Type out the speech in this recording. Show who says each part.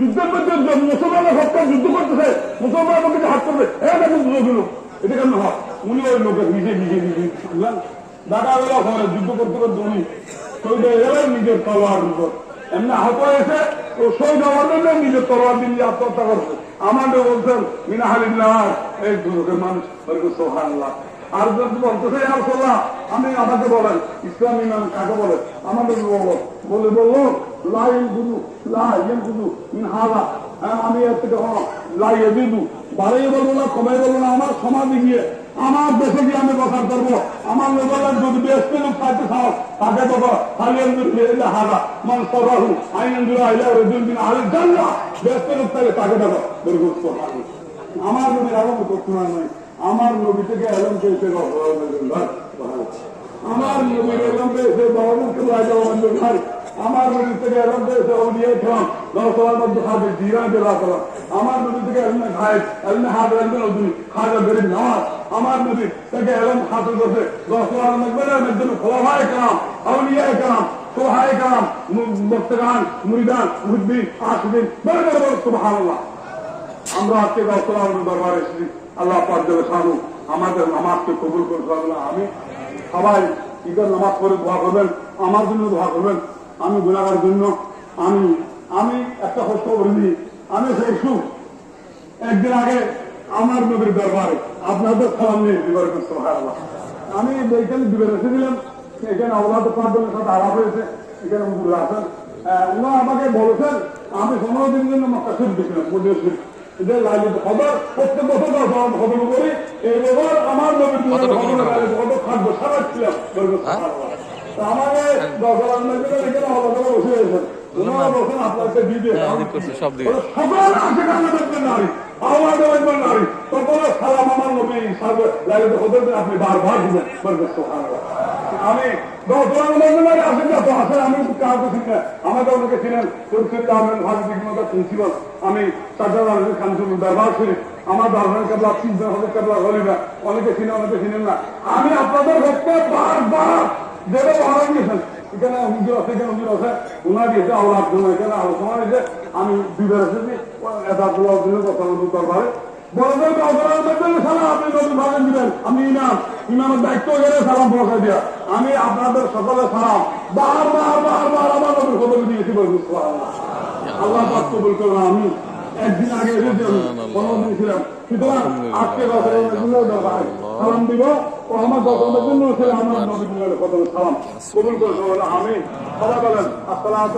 Speaker 1: যুদ্ধের মধ্যে মুসলমানরা সরকার যুদ্ধ করতেছে, মুসলমানের পক্ষে হাত করবে, এটা কেন হয়? উনি ওই লোকের নিজে নিজে নিজে বুঝলেন, ঢাকা বেলা হয় যুদ্ধ করতে করতে উনি শহীদ হয়ে গেলেন নিজের তলোয়ার উপর। এমনি আহত হয়েছে ও শহীদ হওয়ার জন্য নিজের তলোয়ার দিয়ে আত্মহত্যা করছে। আমাদের বলছেন মিনাহালিল্লাহ, এই দুঃখের মানুষ সোহানাল্লাহ। আর যদি বলতেছে আমি আমাকে বলেন ইসলাম ইমান কাকে বলে? আমাদের বললো লাইন গুরু লাইন গুরু হালা। হ্যাঁ, আমি এর থেকে লাইয়ে দিদু বাড়িয়ে বলবো না, কমাই বলবো না। আমার সমাজে গিয়ে আমার দেশে গিয়ে আমি প্রচার করবো। আমার লোকের যদি বেসতে লোক পাইতে চাও তাকে বাবা হালিয়া হারা মান সরাহু আইনজুরা আইলা রজুদ্দিন আলী জান্নাহ। বেসতে লোক তাকে তাকে দেখো দুর্গস্ত হারি। আমার নবীর আগম করতে নয়, আমার নবী থেকে এলম পেয়েছে, আমার নবীর এলম পেয়েছে ভাই, আমার নবী থেকে এলম পেয়েছে দশলার মধ্যে হাতে জিরা জেলা করা। আমার নবী থেকে এলমে ঘায়ের এলমে হাত এলমে নদী খাজা বেরিয়ে নামাজ। আমার নবী থেকে এলম হাতে করছে দশলার মধ্যে খোলা ভাই কাম আউলিয়ায় কাম সোহায় কাম মুক্তগান মুরিদান মুহিদ্দিন আশিদিন বড় বড় বড় সুবহানাল্লাহ। আমরা আজকে দশলার দরবারে এসেছি। আল্লাহ পাক জলে শানু আমাদের নামাজকে কবুল করে। আমি সবাই ঈদের নামাজ পড়ে দোয়া করবেন, আমার জন্য দোয়া করবেন। আমি গুনাহের জন্য আমি একটা কষ্ট করিনি। আমি পরশু একদিন আগে আমার নবীর দরবারে আপনাদের সালাম নিয়ে দিবার সুবহানাল্লাহ। আমি এইখানে দিবে রেখে দিলাম। এখানে আল্লাহ পাঁচজনের সাথে আলাপ হয়েছে, এখানে হুজুর আছেন। ওনারা আমাকে বলেছেন আমি 15 দিনের জন্য মক্কা শরীফ দেখলাম, মদিনা শরীফ। খবর প্রত্যেক বছর খবর করি। এইবার আমার নবীর খাদ্য সারা ছিলাম। আমাকে এখানে আলাদা বসে গেছেন। আপনাকে দিয়ে সকল আছে নারী আমার নারী সকল সালাম আমার নবী আপনি বারবার দিবেন। আমি আমি কাউকে চিনি আমাকে অনেকে ছিলেন প্রিন্সিপাল। আমি দরবার শরীফ আমার দরবার কেবলা 3 জন হবে কেবলা হলিবা। অনেকে চিনে অনেকে চিনেন না। আমি আপনাদের পক্ষে বারবার যেটা ভাড়া দিয়েছেন এখানে হুজুর আছে, এখানে হুজুর আছে, ওনার দিয়েছে আল্লাহ এখানে আলোচনা হয়েছে। আমি দুইবার এসেছি কথা দরবারে আমি ইমামের দায়িত্ব গেলে সালাম পৌঁছে দিয়া আমি আপনাদের সকলের সালাম বারবার আমার নবীর কবর দিয়েছি। আল্লাহ পাক কবুল করুন। আমি একদিন আগে এসেছিলাম, 15 দিন ছিলাম। সুতরাং আজকে সালাম দিব ও আমার জন্য ছিল আমার নবীর সালাম কবুল করে। আমি সবাই বলেন আসসালাম।